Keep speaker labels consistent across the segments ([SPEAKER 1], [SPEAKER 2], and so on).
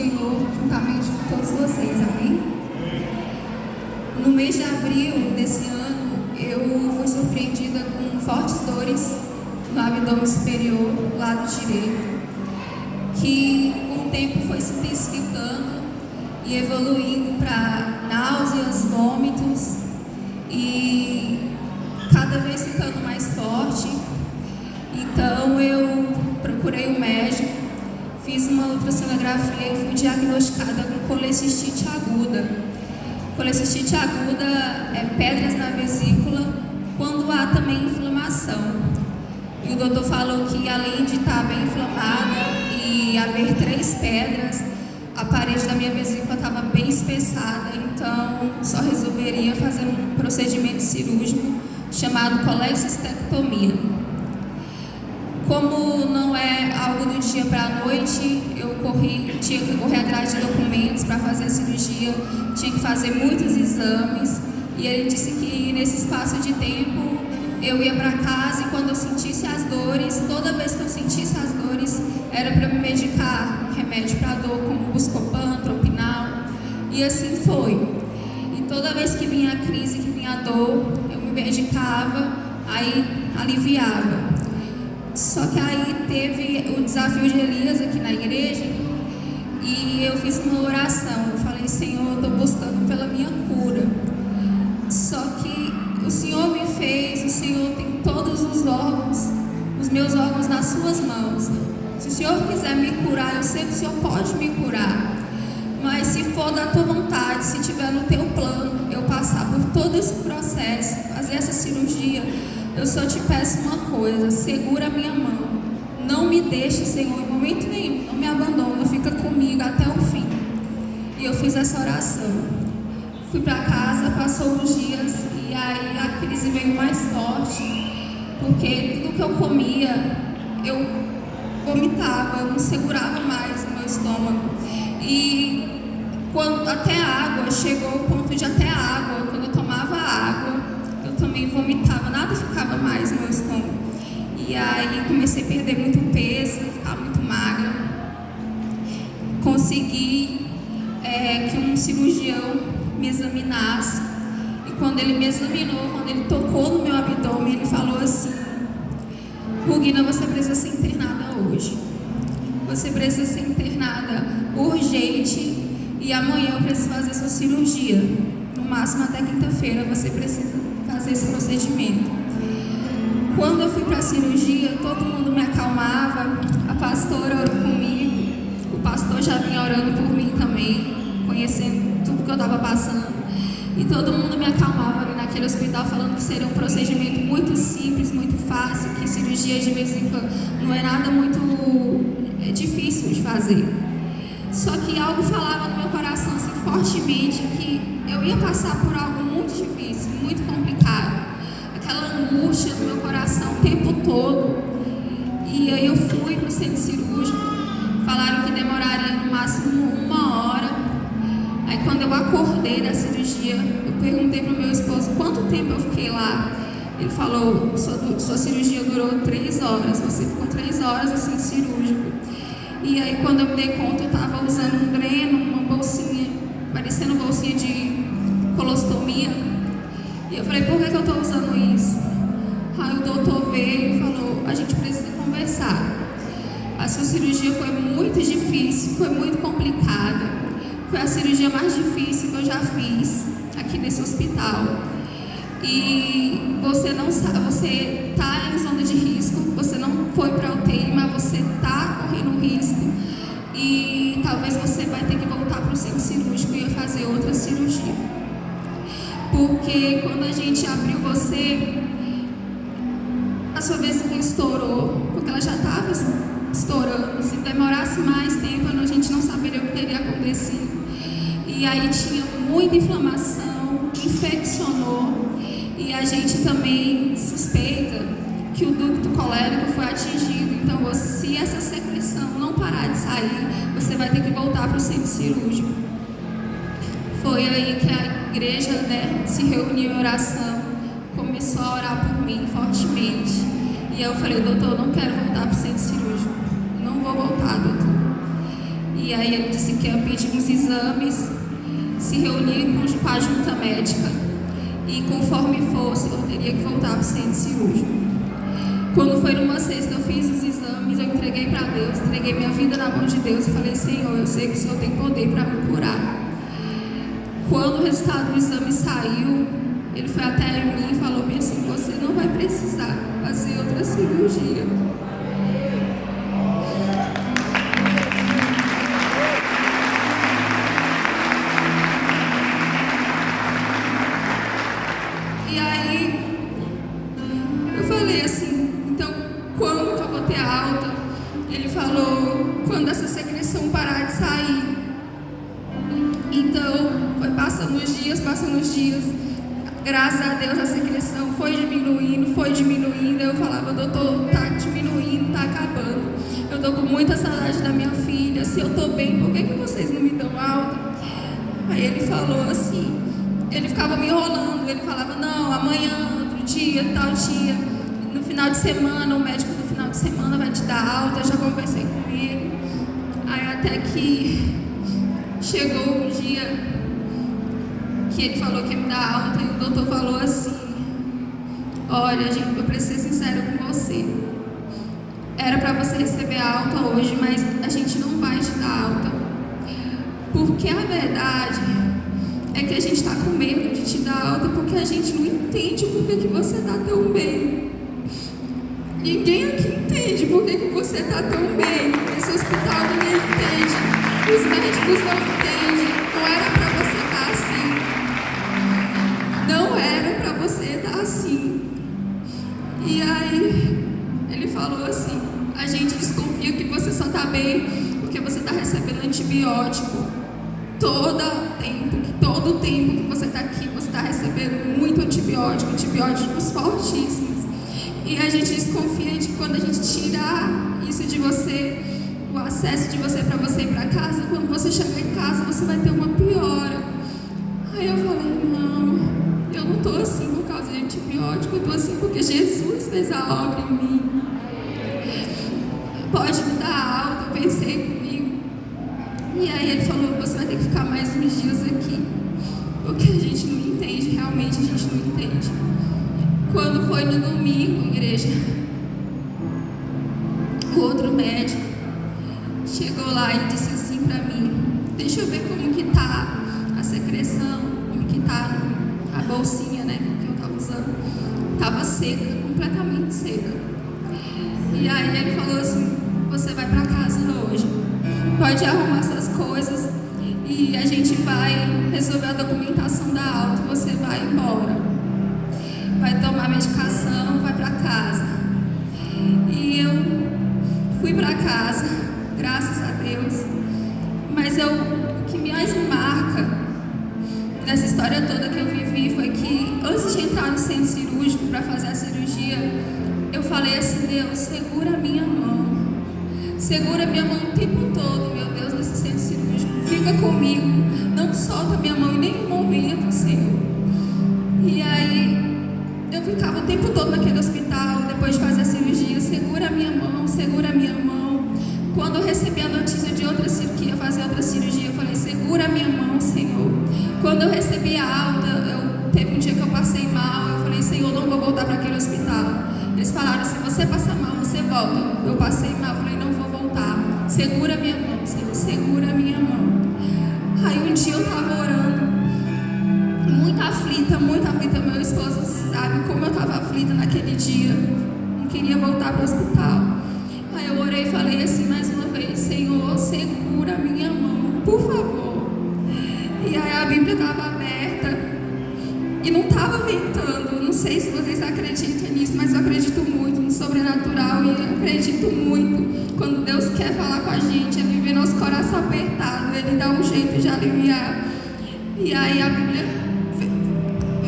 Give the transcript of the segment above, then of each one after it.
[SPEAKER 1] Senhor juntamente com todos vocês, amém? No mês de abril desse ano, eu fui surpreendida com fortes dores no abdômen superior, lado direito, que com o tempo foi se intensificando e evoluindo para náuseas, vômitos e cada vez ficando mais forte. Então eu procurei um médico, fiz uma ultrassonografia e fui diagnosticada com colecistite aguda. Colecistite aguda é pedras na vesícula quando há também inflamação. E o doutor falou que além de estar bem inflamada e haver 3 pedras, a parede da minha vesícula estava bem espessada, então só resolveria fazer um procedimento cirúrgico chamado colecistectomia. Como não é algo do dia para a noite, tinha que correr atrás de documentos para fazer a cirurgia, tinha que fazer muitos exames, e ele disse que nesse espaço de tempo eu ia para casa e quando eu sentisse as dores, toda vez que eu sentisse as dores, era para me medicar um remédio para dor como Buscopan, Tropinal, e assim foi. E toda vez que vinha a crise, que vinha a dor, eu me medicava, aí aliviava. Só que aí teve o desafio de Elias aqui na igreja e eu fiz uma oração. Eu falei: Senhor, eu estou buscando pela minha cura. Só que o Senhor me fez, o Senhor tem todos os órgãos, os meus órgãos nas suas mãos. Se o Senhor quiser me curar, eu sei que o Senhor pode me curar. Mas se for da tua vontade, se tiver no teu plano, eu passar por todo esse processo, fazer essa cirurgia, eu só te peço uma coisa: segura a minha mão, não me deixe, Senhor, em momento nenhum, não me abandona, fica comigo até o fim. E eu fiz essa oração, fui para casa, passou uns dias e aí a crise veio mais forte, porque tudo que eu comia, eu vomitava, eu não segurava mais o meu estômago. E quando até a água, chegou ao ponto de até a água, quando eu tomava água, eu também vomitava, nada ficava mais no meu estômago. E aí comecei a perder muito peso, ficar muito magra. Consegui que um cirurgião me examinasse. E quando ele me examinou, quando ele tocou no meu abdômen, ele falou assim: Rugina, você precisa ser internada hoje. Você precisa ser internada urgente e amanhã eu preciso fazer sua cirurgia. No máximo até quinta-feira você precisa fazer esse procedimento. Quando eu fui para a cirurgia, todo mundo me acalmava, a pastora orou comigo, o pastor já vinha orando por mim também, conhecendo tudo que eu estava passando, e todo mundo me acalmava ali naquele hospital, falando que seria um procedimento muito simples, muito fácil, que cirurgia de vesícula não é nada muito difícil de fazer. Só que algo falava no meu coração assim, fortemente, que eu ia passar por algo muito difícil, muito complicado. Aquela angústia no meu coração o tempo todo. E aí eu fui para o centro cirúrgico, falaram que demoraria no máximo 1 hora. Aí quando eu acordei da cirurgia, eu perguntei para o meu esposo quanto tempo eu fiquei lá. Ele falou: sua cirurgia durou 3 horas, você ficou 3 horas no centro cirúrgico. E aí quando eu me dei conta, eu estava usando um dreno, uma bolsinha, parecendo bolsinha de colostomia. E eu falei: por que eu estou usando isso? Aí o doutor veio e falou: a gente precisa conversar. A sua cirurgia foi muito difícil, foi muito complicada. Foi a cirurgia mais difícil que eu já fiz aqui nesse hospital. E você não sabe, você está em zona de risco, você não foi para a UTI, mas você está correndo risco. E talvez você vai ter que voltar para o centro cirúrgico e fazer outra cirurgia. Porque quando a gente abriu você, a sua vesícula estourou, porque ela já estava estourando. Se demorasse mais tempo, a gente não saberia o que teria acontecido. E aí tinha muita inflamação, infeccionou, e a gente também suspeita que o ducto colérico foi atingido. Então, se essa secreção não parar de sair, você vai ter que voltar para o centro cirúrgico. Foi aí que a igreja, se reuniu em oração, começou a orar por mim fortemente. E eu falei: doutor, eu não quero voltar para o centro cirúrgico, não vou voltar, doutor. E aí ele disse que ia pedir uns exames, se reunir com a junta médica, e conforme fosse, eu teria que voltar para o centro cirúrgico. Quando foi numa sexta, eu fiz os exames, eu entreguei para Deus, entreguei minha vida na mão de Deus e falei: Senhor, eu sei que o Senhor tem poder para me curar. Quando o resultado do exame saiu, ele foi até mim e falou bem assim: você não vai precisar fazer outra cirurgia. E aí eu falei assim: então quando que eu vou ter alta? Ele falou: quando essa secreção parar de sair. Então foi passando os dias. Graças a Deus a secreção foi diminuindo. Eu falava: doutor, tá diminuindo, tá acabando. Eu tô com muita saudade da minha filha. Se eu tô bem, por que vocês não me dão alta? Aí ele falou assim, ele ficava me enrolando. Ele falava: não, amanhã, outro dia, tal dia. No final de semana, o médico do final de semana vai te dar alta. Eu já conversei com ele. Aí até que chegou um dia que ele falou que ia me dar alta, e o doutor falou assim: olha, gente, eu preciso ser sincero com você. Era para você receber a alta hoje, mas a gente não vai te dar alta. Porque a verdade é que a gente está com medo de te dar alta, porque a gente não entende por que você está tão bem. Ninguém aqui entende por que você está tão bem. Esse hospital ninguém entende. Os médicos não entendem. Não era para você estar assim. Não era para você estar assim. E aí ele falou assim: a gente desconfia que você só está bem porque você está recebendo antibiótico. Todo o tempo que você está aqui, você está recebendo muito antibióticos fortíssimos. E a gente desconfia de que quando a gente tirar isso de você, o acesso de você para você ir para casa, quando você chegar em casa, você vai ter uma piora. Aí eu falei: não, eu não estou assim por causa de antibiótico, eu estou assim porque Jesus fez a obra em mim. Pode me dar alta, eu pensei comigo. E aí ele falou: você vai ter que ficar mais uns dias aqui, porque a gente não entende, realmente a gente não entende. Quando foi no domingo, igreja, o outro médico chegou lá e disse assim pra mim: deixa eu ver como que tá a secreção, como que tá a bolsinha, né, que eu tava usando. Tava seca, completamente seca. E aí ele falou assim: você vai pra casa hoje, pode arrumar suas coisas e a gente vai resolver a documentação da alta, você vai embora. Vai tomar medicação, vai pra casa. E eu fui pra casa, graças a Deus. Mas o que mais me marca nessa história toda que eu vivi foi que antes de entrar no centro cirúrgico para fazer a cirurgia, eu falei assim: Deus, segura a minha mão. Segura a minha mão o tempo todo, meu Deus, nesse centro cirúrgico. Fica comigo. Não solta a minha mão em nenhum momento, Senhor. E aí eu ficava o tempo todo naquele hospital, depois de fazer a cirurgia: segura a minha mão, segura a minha mão. Quando eu recebi a notícia de outra cirurgia, fazer outra cirurgia, eu falei: segura a minha mão, Senhor. Quando eu recebi a alta, teve um dia que eu passei mal, eu falei: Senhor, não vou voltar para aquele hospital. Eles falaram: se você passar mal, você volta. Eu passei mal, eu falei: não vou voltar. Segura a minha mão, Senhor, segura a minha mão. Aí um dia eu estava orando, muito aflita, meu esposo sabe como eu estava aflita naquele dia, não queria voltar para o hospital. Aí eu orei e falei assim mais uma vez: Senhor, segura a minha mão, por favor. E aí a Bíblia estava aberta e não estava ventando. Não sei se vocês acreditam nisso, mas eu acredito muito no sobrenatural, e eu acredito muito quando Deus quer falar com a gente, Ele vê nosso coração apertado, Ele dá um jeito de aliviar. E aí a Bíblia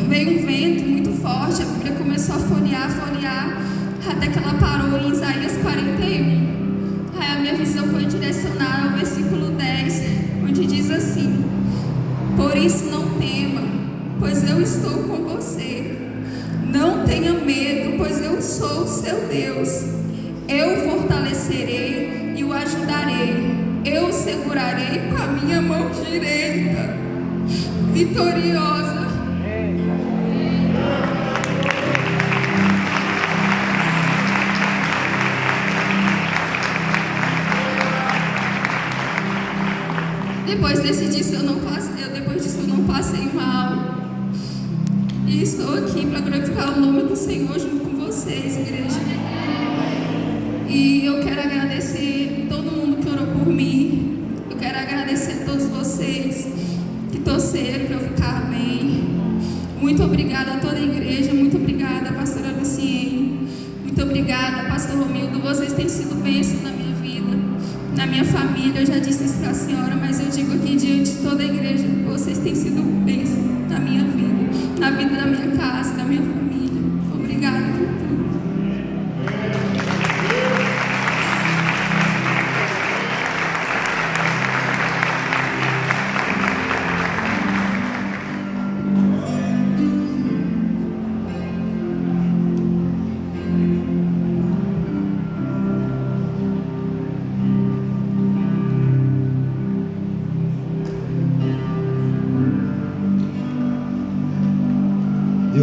[SPEAKER 1] veio um vento muito forte, a Bíblia começou a folhear, até que ela parou em Isaías 41. Aí a minha visão foi direcionada ao versículo 10, onde diz assim: por isso não tema, pois eu estou com você. Não tenha medo, pois eu sou o seu Deus. Eu o fortalecerei e o ajudarei. Eu o segurarei direita, vitoriosa. Depois disso eu não passei mal. E estou aqui para glorificar o nome do Senhor junto com vocês, igreja. E eu quero agradecer todo mundo que orou por mim. Eu quero agradecer a todos vocês que torceram para eu ficar bem. Muito obrigada a toda a igreja. Muito obrigada, pastora Luciene. Muito obrigada, pastor Romildo. Vocês têm sido bênção na minha vida, na minha família. Eu já disse isso para a senhora.